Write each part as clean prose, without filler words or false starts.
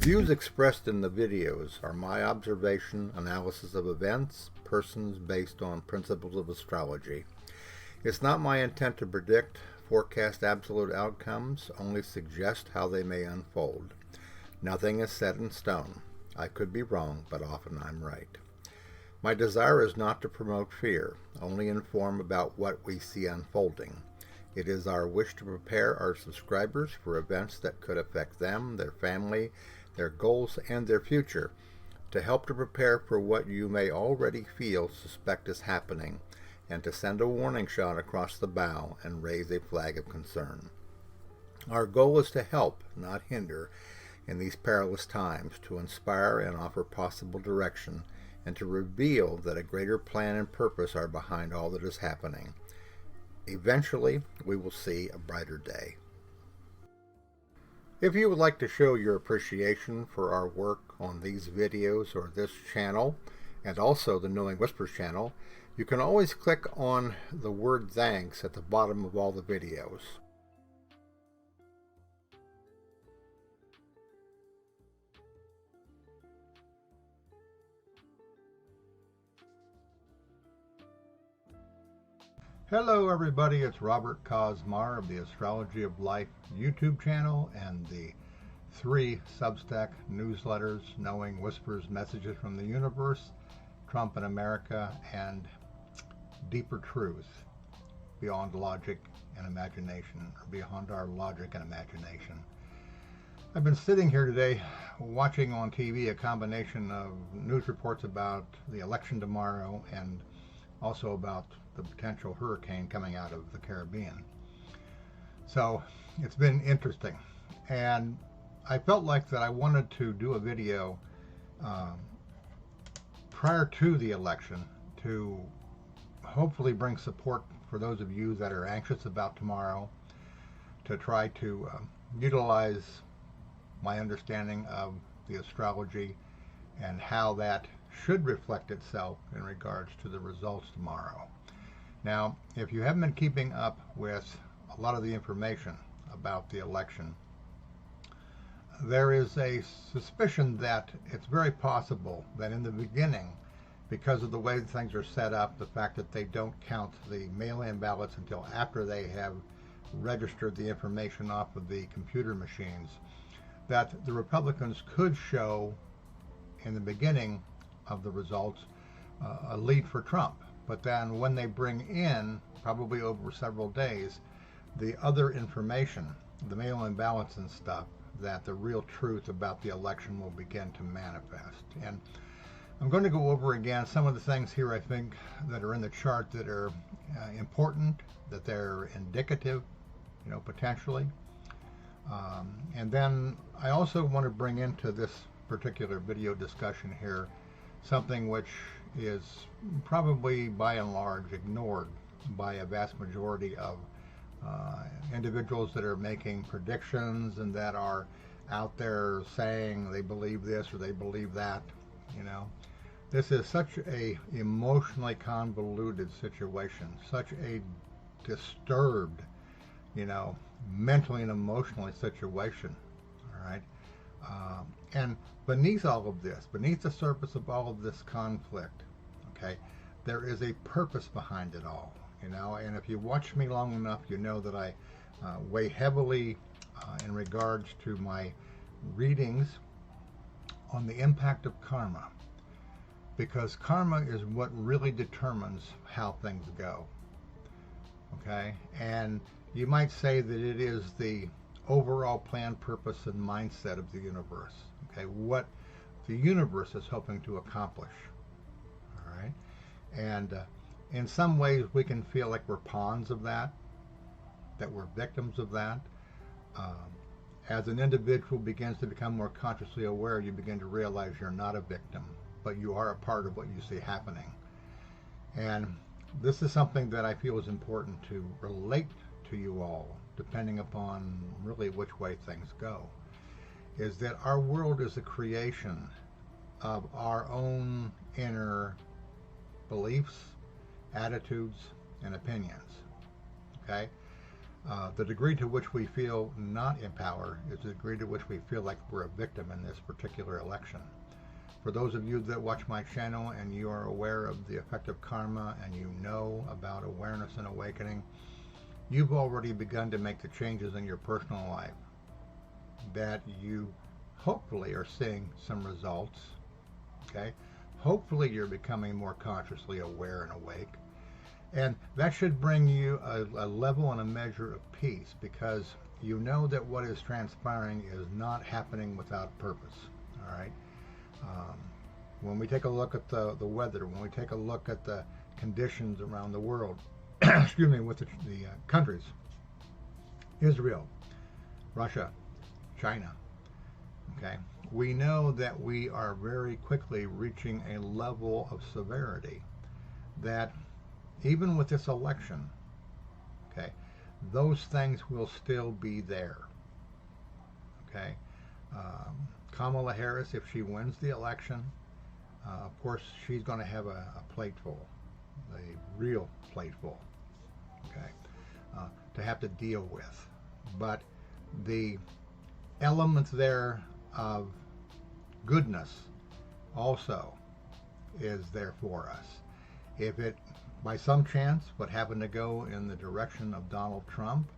Views expressed in the videos are my observation, analysis of events, persons based on principles of astrology. It's not my intent to predict, forecast absolute outcomes, only suggest how they may unfold. Nothing is set in stone. I could be wrong, but often I'm right. My desire is not to promote fear, only inform about what we see unfolding. It is our wish to prepare our subscribers for events that could affect them, their family, their goals, and their future, to help to prepare for what you may already suspect is happening, and to send a warning shot across the bow and raise a flag of concern. Our goal is to help, not hinder, in these perilous times, to inspire and offer possible direction, and to reveal that a greater plan and purpose are behind all that is happening. Eventually, we will see a brighter day. If you would like to show your appreciation for our work on these videos or this channel, and also the Knowing Whispers channel, you can always click on the word thanks at the bottom of all the videos. Hello everybody, it's Robert Cosmar of the Astrology of Life YouTube channel and the 3 Substack newsletters, Knowing Whispers, Messages from the Universe, Trump in America, and Deeper Truth, Beyond Logic and Imagination, or Beyond Our Logic and Imagination. I've been sitting here today watching on TV a combination of news reports about the election tomorrow and also about the potential hurricane coming out of the Caribbean. So it's been interesting, and I felt like that I wanted to do a video prior to the election to hopefully bring support for those of you that are anxious about tomorrow, to try to utilize my understanding of the astrology and how that should reflect itself in regards to the results tomorrow. Now, if you haven't been keeping up with a lot of the information about the election, there is a suspicion that it's very possible that in the beginning, because of the way things are set up, the fact that they don't count the mail-in ballots until after they have registered the information off of the computer machines, that the Republicans could show in the beginning of the results a lead for Trump. But then when they bring in, probably over several days, the other information, the mail-in ballots and stuff, that the real truth about the election will begin to manifest. And I'm going to go over again some of the things here I think that are in the chart that are important, that they're indicative, potentially. And then I also want to bring into this particular video discussion here something which is probably by and large ignored by a vast majority of individuals that are making predictions and that are out there saying they believe this or they believe that. This is such a emotionally convoluted situation, such a disturbed, mentally and emotionally situation. All right. And beneath all of this, beneath the surface of all of this conflict, okay, there is a purpose behind it all, and if you watch me long enough, you know that I weigh heavily in regards to my readings on the impact of karma, because karma is what really determines how things go, okay? And you might say that it is the overall plan, purpose, and mindset of the universe, okay? What the universe is hoping to accomplish, all right? And in some ways we can feel like we're pawns of that we're victims of that. As an individual begins to become more consciously aware, you begin to realize you're not a victim, but you are a part of what you see happening. And this is something that I feel is important to relate to you all, depending upon really which way things go, is that our world is a creation of our own inner beliefs, attitudes, and opinions. Okay? The degree to which we feel not in power is the degree to which we feel like we're a victim in this particular election. For those of you that watch my channel and you are aware of the effect of karma and you know about awareness and awakening, you've already begun to make the changes in your personal life that you hopefully are seeing some results. Okay? Hopefully you're becoming more consciously aware and awake. And that should bring you a level and a measure of peace, because you know that what is transpiring is not happening without purpose. All right? When we take a look at the weather, when we take a look at the conditions around the world, excuse me, with the countries, Israel, Russia, China, okay, we know that we are very quickly reaching a level of severity that even with this election, okay, those things will still be there. Okay, Kamala Harris, if she wins the election, of course, she's going to have a plate full, a real plate full, okay, to have to deal with. But the element there of goodness also is there for us. If it, by some chance, would happen to go in the direction of Donald Trump,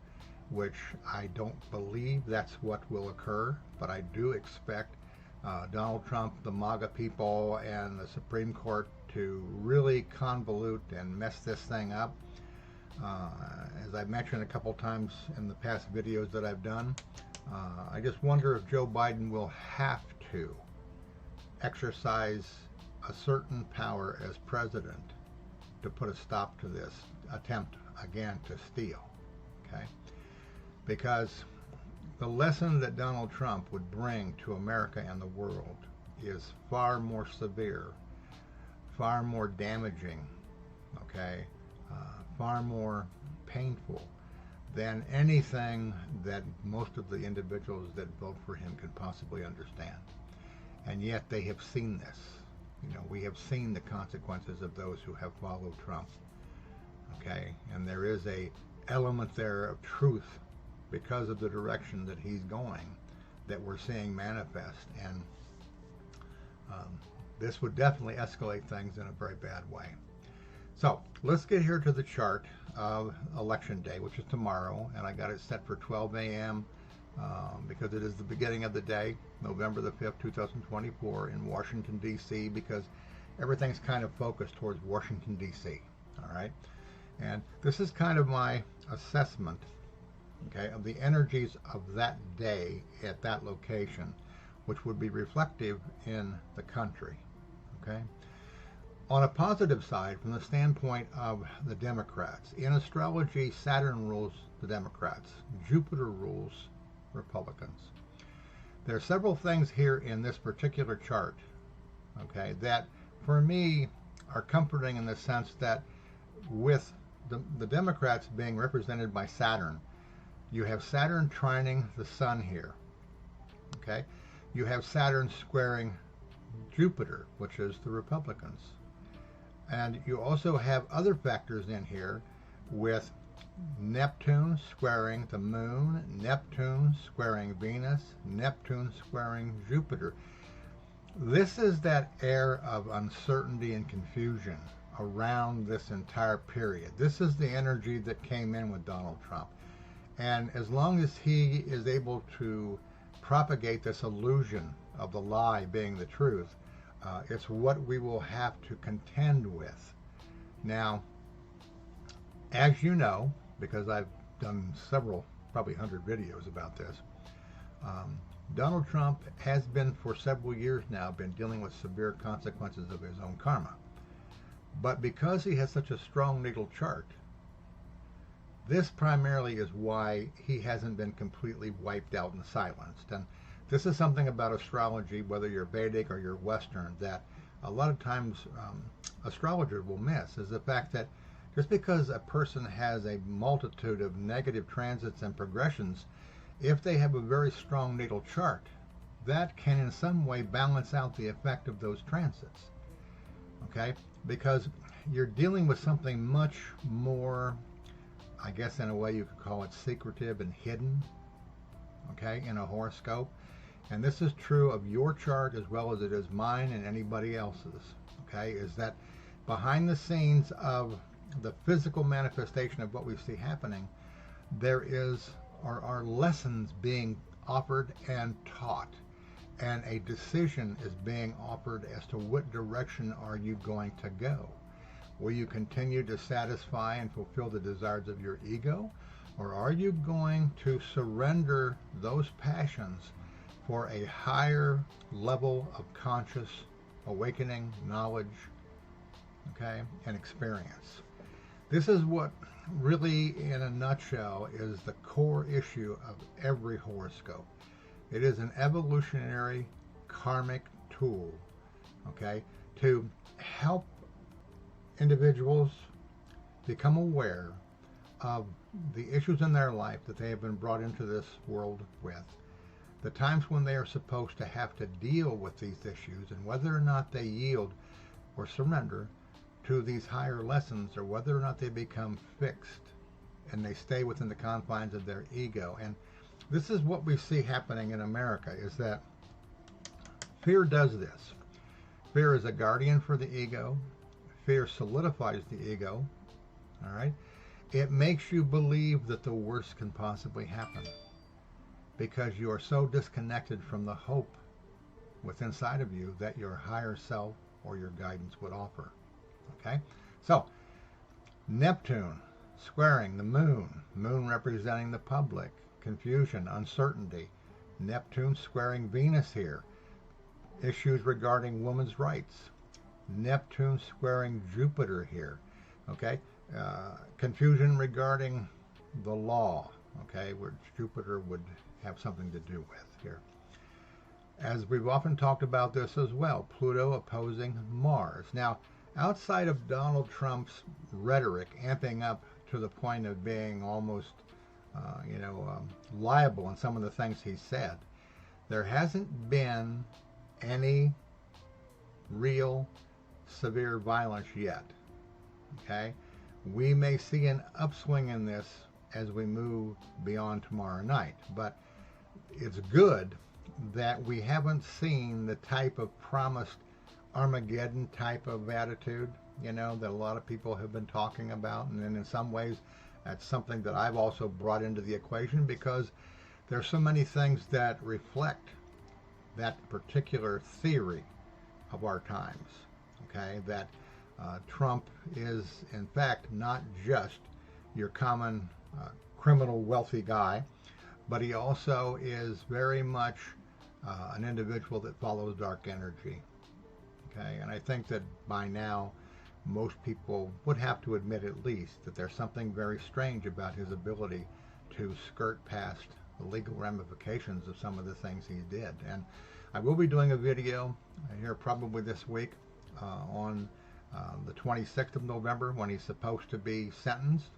which I don't believe that's what will occur, but I do expect Donald Trump, the MAGA people, and the Supreme Court to really convolute and mess this thing up. As I've mentioned a couple times in the past videos that I've done, I just wonder if Joe Biden will have to exercise a certain power as president to put a stop to this attempt again to steal. Okay? Because the lesson that Donald Trump would bring to America and the world is far more severe, far more damaging, okay, far more painful than anything that most of the individuals that vote for him can possibly understand. And yet they have seen this. You know, we have seen the consequences of those who have followed Trump. Okay, and there is a element there of truth because of the direction that he's going that we're seeing manifest, and this would definitely escalate things in a very bad way. So let's get here to the chart of election day, which is tomorrow, and I got it set for 12 a.m. Because it is the beginning of the day, November the 5th, 2024 in Washington, D.C., because everything's kind of focused towards Washington, D.C., all right? And this is kind of my assessment, okay, of the energies of that day at that location, which would be reflective in the country, okay? On a positive side, from the standpoint of the Democrats, in astrology, Saturn rules the Democrats. Jupiter rules Republicans. There are several things here in this particular chart, okay, that for me are comforting in the sense that with the Democrats being represented by Saturn, you have Saturn trining the sun here, okay? You have Saturn squaring Jupiter, which is the Republicans. And you also have other factors in here with Neptune squaring the moon, Neptune squaring Venus, Neptune squaring Jupiter. This is that air of uncertainty and confusion around this entire period. This is the energy that came in with Donald Trump. And as long as he is able to propagate this illusion of the lie being the truth, it's what we will have to contend with. Now, as you know, because I've done several, probably 100 videos about this, Donald Trump has been for several years now been dealing with severe consequences of his own karma. But because he has such a strong natal chart, this primarily is why he hasn't been completely wiped out and silenced. And this is something about astrology, whether you're Vedic or you're Western, that a lot of times astrologers will miss, is the fact that just because a person has a multitude of negative transits and progressions, if they have a very strong natal chart, that can in some way balance out the effect of those transits. Okay? Because you're dealing with something much more I guess in a way you could call it secretive and hidden, okay, in a horoscope. And this is true of your chart as well as it is mine and anybody else's, okay, is that behind the scenes of the physical manifestation of what we see happening, there are lessons being offered and taught, and a decision is being offered as to what direction are you going to go. Will you continue to satisfy and fulfill the desires of your ego, or are you going to surrender those passions for a higher level of conscious awakening, knowledge, okay, and experience? This is what really, in a nutshell, is the core issue of every horoscope. It is an evolutionary karmic tool, okay, to help individuals become aware of the issues in their life that they have been brought into this world with, the times when they are supposed to have to deal with these issues, and whether or not they yield or surrender to these higher lessons, or whether or not they become fixed and they stay within the confines of their ego. And this is what we see happening in America, is that fear does this. Fear is a guardian for the ego. Fear solidifies the ego, all right? It makes you believe that the worst can possibly happen because you are so disconnected from the hope within inside of you that your higher self or your guidance would offer, okay? So, Neptune squaring the moon representing the public, confusion, uncertainty. Neptune squaring Venus here, issues regarding women's rights. Neptune squaring Jupiter here, okay? Confusion regarding the law, okay, which Jupiter would have something to do with here. As we've often talked about this as well, Pluto opposing Mars. Now, outside of Donald Trump's rhetoric amping up to the point of being almost, liable in some of the things he said, there hasn't been any real severe violence yet, okay? We may see an upswing in this as we move beyond tomorrow night, but it's good that we haven't seen the type of promised Armageddon type of attitude, that a lot of people have been talking about. And then in some ways, that's something that I've also brought into the equation, because there's so many things that reflect that particular theory of our times, okay? That Trump is, in fact, not just your common criminal wealthy guy, but he also is very much an individual that follows dark energy, okay? And I think that by now, most people would have to admit at least that there's something very strange about his ability to skirt past the legal ramifications of some of the things he did. And I will be doing a video here probably this week on the 26th of November, when he's supposed to be sentenced,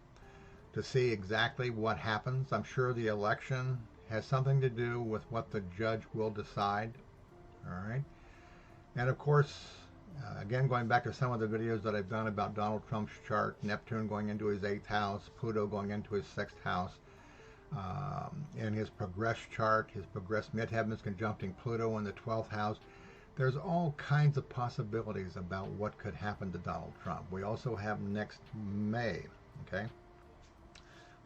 to see exactly what happens. I'm sure the election has something to do with what the judge will decide, all right? And of course, again, going back to some of the videos that I've done about Donald Trump's chart, Neptune going into his 8th house, Pluto going into his 6th house, in his progress chart, his progress midheaven is conjuncting Pluto in the 12th house. There's all kinds of possibilities about what could happen to Donald Trump. We also have next May, okay,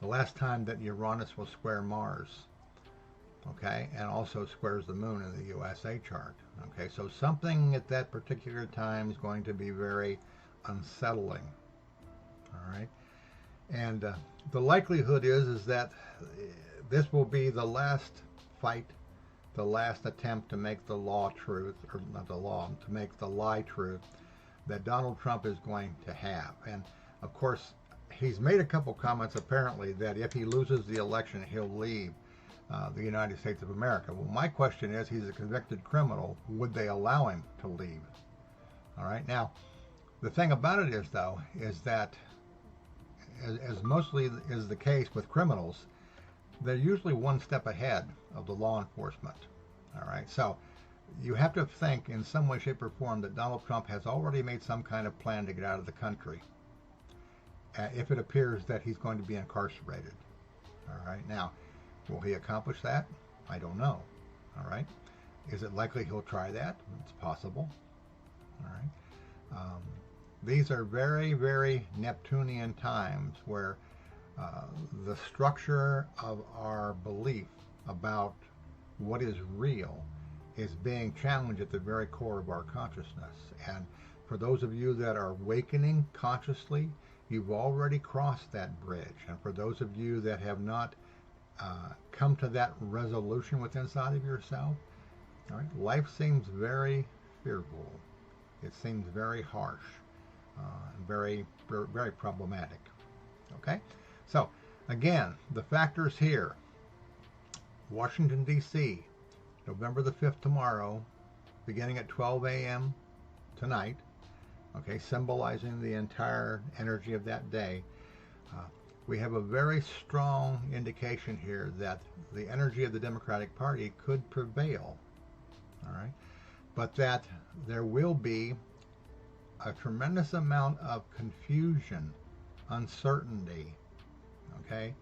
the last time that Uranus will square Mars, okay, and also squares the moon in the USA chart, okay? So something at that particular time is going to be very unsettling, all right? And the likelihood is that this will be the last fight, the last attempt to make the law truth, or not the law, to make the lie truth, that Donald Trump is going to have. And of course, he's made a couple comments apparently that if he loses the election, he'll leave the United States of America. Well, my question is, he's a convicted criminal. Would they allow him to leave? All right. Now, the thing about it is, though, is that as mostly is the case with criminals, they're usually one step ahead of the law enforcement. All right. So you have to think in some way, shape, or form that Donald Trump has already made some kind of plan to get out of the country. if it appears that he's going to be incarcerated. All right. Now, will he accomplish that? I don't know. All right. Is it likely he'll try that? It's possible. All right. These are very, very Neptunian times where the structure of our belief about what is real is being challenged at the very core of our consciousness. And for those of you that are awakening consciously, you've already crossed that bridge. And for those of you that have not come to that resolution within inside of yourself, all right, life seems very fearful. It seems very harsh, very, very problematic. Okay? So, again, the factors here. Washington, D.C., November the 5th tomorrow, beginning at 12 a.m. tonight, okay, symbolizing the entire energy of that day. We have a very strong indication here that the energy of the Democratic Party could prevail, all right, but that there will be a tremendous amount of confusion, uncertainty, okay,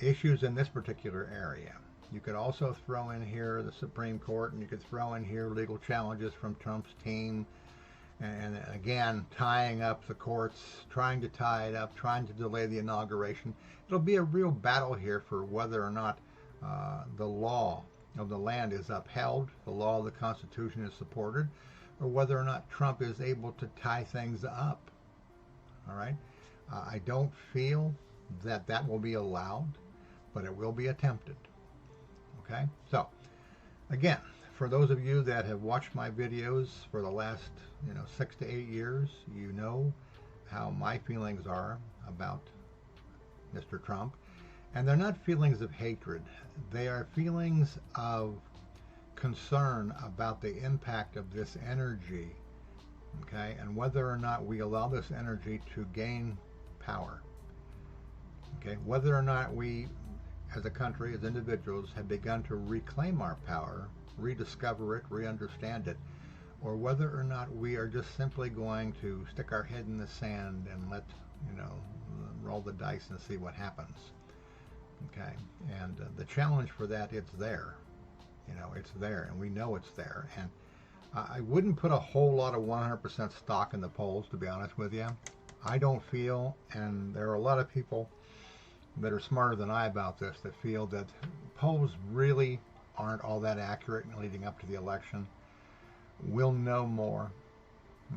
issues in this particular area. You could also throw in here the Supreme Court, and you could throw in here legal challenges from Trump's team, and again, tying up the courts, trying to tie it up, trying to delay the inauguration. It'll be a real battle here for whether or not the law of the land is upheld, the law of the Constitution is supported, or whether or not Trump is able to tie things up. All right? I don't feel that that will be allowed, but it will be attempted. Okay? So, again, for those of you that have watched my videos for the last 6 to 8 years, you know how my feelings are about Mr. Trump. And they're not feelings of hatred. They are feelings of concern about the impact of this energy, okay, and whether or not we allow this energy to gain power. Okay, whether or not we, as a country, as individuals, have begun to reclaim our power, rediscover it, re-understand it, or whether or not we are just simply going to stick our head in the sand and let, roll the dice and see what happens. Okay, and the challenge for that, it's there. It's there, and we know it's there. And I wouldn't put a whole lot of 100% stock in the polls, to be honest with you. I don't feel, and there are a lot of people that are smarter than I about this that feel that polls really aren't all that accurate leading up to the election. We'll know more.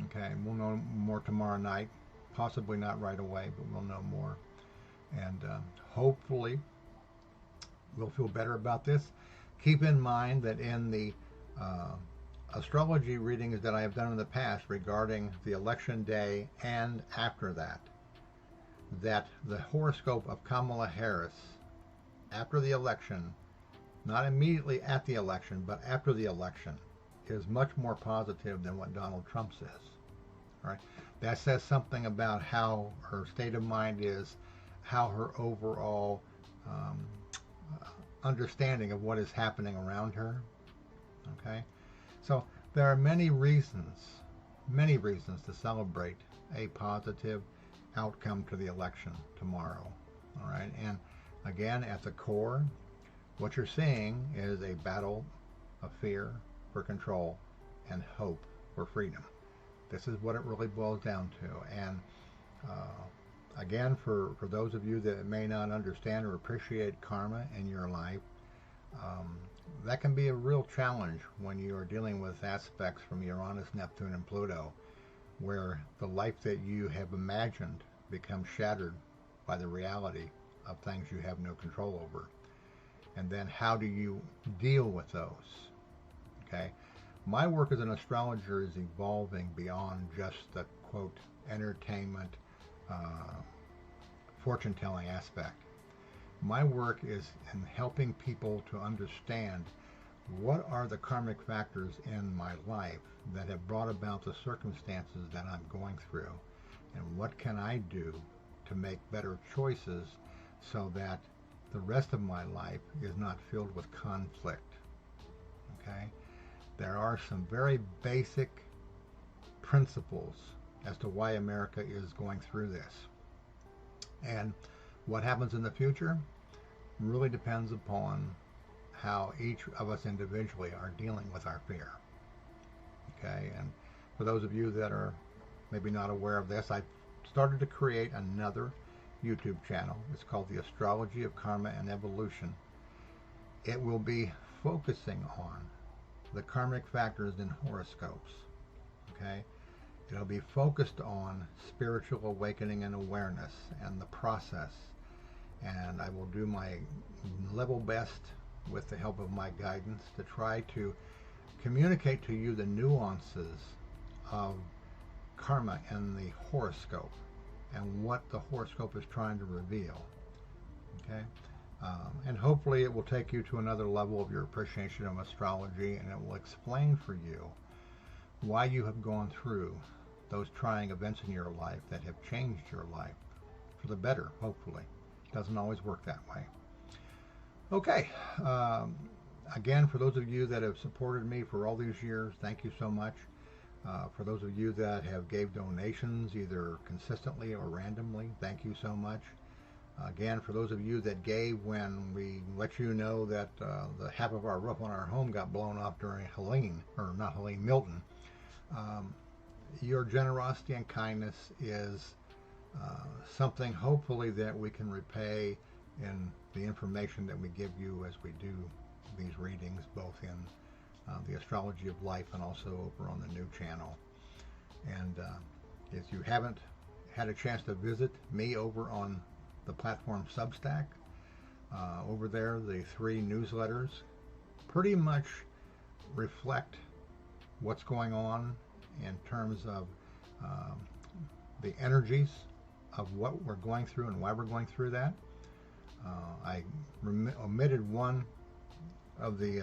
Okay, we'll know more tomorrow night. Possibly not right away, but we'll know more. And hopefully we'll feel better about this. Keep in mind that in the astrology readings that I have done in the past regarding the election day and after that the horoscope of Kamala Harris after the election, not immediately at the election, but after the election, is much more positive than what Donald Trump says. All right? That says something about how her state of mind is, how her overall understanding of what is happening around her. Okay? So there are many reasons to celebrate a positive outcome to the election tomorrow. All right? And again, at the core, what you're seeing is a battle of fear for control and hope for freedom. This is what it really boils down to. And again, for those of you that may not understand or appreciate karma in your life, that can be a real challenge when you are dealing with aspects from Uranus, Neptune, and Pluto, where the life that you have imagined becomes shattered by the reality of things you have no control over. And then how do you deal with those? Okay? My work as an astrologer is evolving beyond just the, quote, entertainment, fortune-telling aspect. My work is in helping people to understand what are the karmic factors in my life that have brought about the circumstances that I'm going through, and what can I do to make better choices so that the rest of my life is not filled with conflict. Okay? There are some very basic principles as to why America is going through this. And what happens in the future really depends upon how each of us individually are dealing with our fear. Okay, and for those of you that are maybe not aware of this, I started to create another YouTube channel. It's called the Astrology of Karma and Evolution. It will be focusing on the karmic factors in horoscopes. Okay, it'll be focused on spiritual awakening and awareness and the process, and I will do my level best with the help of my guidance to try to communicate to you the nuances of karma and the horoscope and what the horoscope is trying to reveal. Okay, and hopefully it will take you to another level of your appreciation of astrology, and it will explain for you why you have gone through those trying events in your life that have changed your life for the better, hopefully. It doesn't always work that way. Okay, again, for those of you that have supported me for all these years, thank you so much. For those of you that have gave donations either consistently or randomly, thank you so much. Again, for those of you that gave when we let you know that the half of our roof on our home got blown off during Milton, your generosity and kindness is something hopefully that we can repay in the information that we give you as we do these readings, both in the Astrology of Life and also over on the new channel. And if you haven't had a chance to visit me over on the platform Substack, over there the 3 newsletters pretty much reflect what's going on in terms of the energies of what we're going through and why we're going through that. I omitted one of the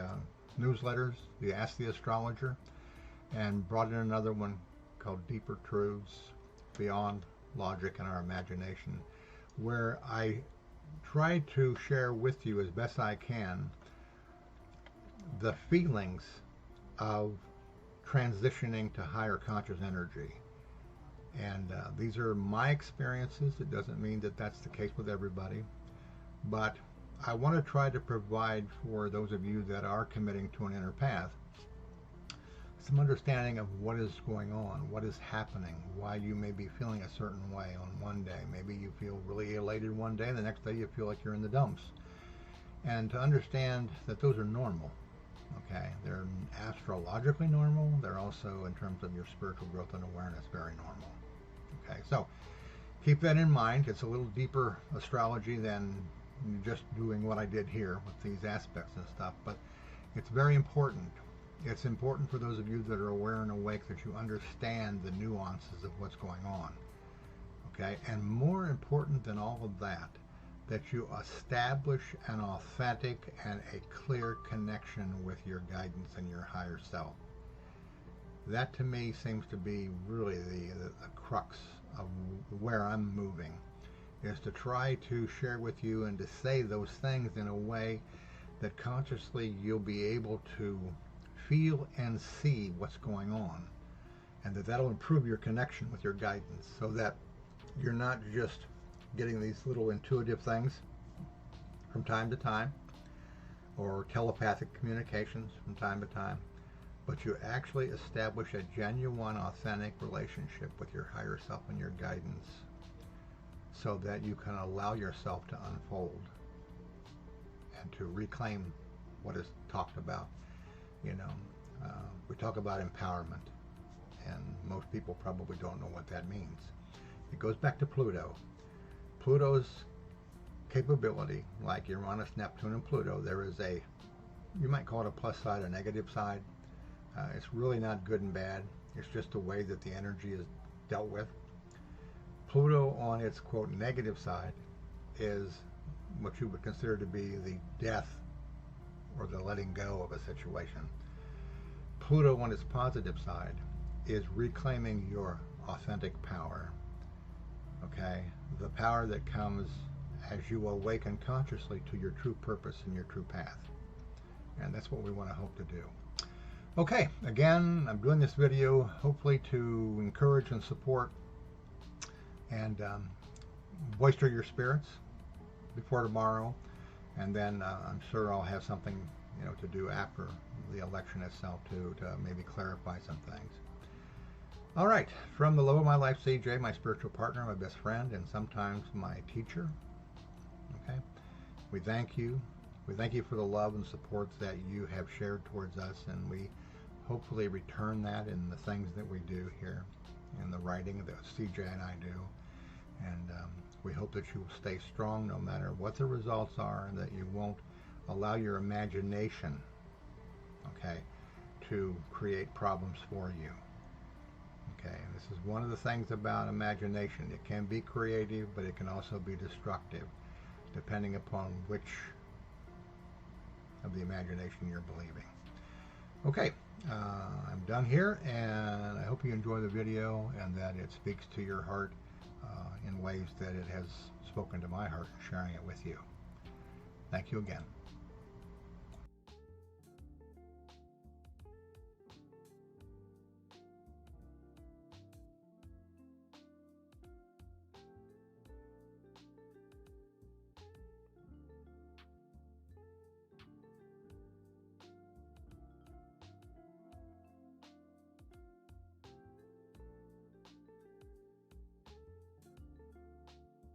newsletters, the Ask the Astrologer, and brought in another one called Deeper Truths Beyond Logic and Our Imagination, where I try to share with you as best I can the feelings of transitioning to higher conscious energy. And these are my experiences. It doesn't mean that that's the case with everybody, but I want to try to provide for those of you that are committing to an inner path some understanding of what is going on, what is happening, why you may be feeling a certain way on one day. Maybe you feel really elated one day, and the next day you feel like you're in the dumps. And to understand that those are normal. Okay, they're astrologically normal. They're also, in terms of your spiritual growth and awareness, very normal. Okay, so keep that in mind. It's a little deeper astrology than just doing what I did here with these aspects and stuff, but it's very important. It's important for those of you that are aware and awake that you understand the nuances of what's going on. Okay, and more important than all of that, that you establish an authentic and a clear connection with your guidance and your higher self. That to me seems to be really the crux of where I'm moving, is to try to share with you and to say those things in a way that consciously you'll be able to feel and see what's going on, and that'll improve your connection with your guidance, so that you're not just getting these little intuitive things from time to time, or telepathic communications from time to time, but you actually establish a genuine, authentic relationship with your higher self and your guidance, so that you can allow yourself to unfold and to reclaim what is talked about. You know, we talk about empowerment, and most people probably don't know what that means. It goes back to Pluto. Pluto's capability, like Uranus, Neptune, and Pluto, there is a, you might call it a plus side, a negative side. It's really not good and bad. It's just the way that the energy is dealt with. Pluto on its, quote, negative side is what you would consider to be the death or the letting go of a situation. Pluto on its positive side is reclaiming your authentic power. Okay? The power that comes as you awaken consciously to your true purpose and your true path. And that's what we want to hope to do. Okay, again, I'm doing this video hopefully to encourage and support and bolster your spirits before tomorrow, and then I'm sure I'll have something, to do after the election itself to maybe clarify some things. All right, from the love of my life, CJ, my spiritual partner, my best friend, and sometimes my teacher. Okay, we thank you. We thank you for the love and support that you have shared towards us, and we hopefully return that in the things that we do here, in the writing that CJ and I do. And we hope that you will stay strong no matter what the results are, and that you won't allow your imagination, okay, to create problems for you. Okay, and this is one of the things about imagination. It can be creative, but it can also be destructive, depending upon which of the imagination you're believing. Okay, I'm done here, and I hope you enjoy the video and that it speaks to your heart in ways that it has spoken to my heart, sharing it with you. Thank you again.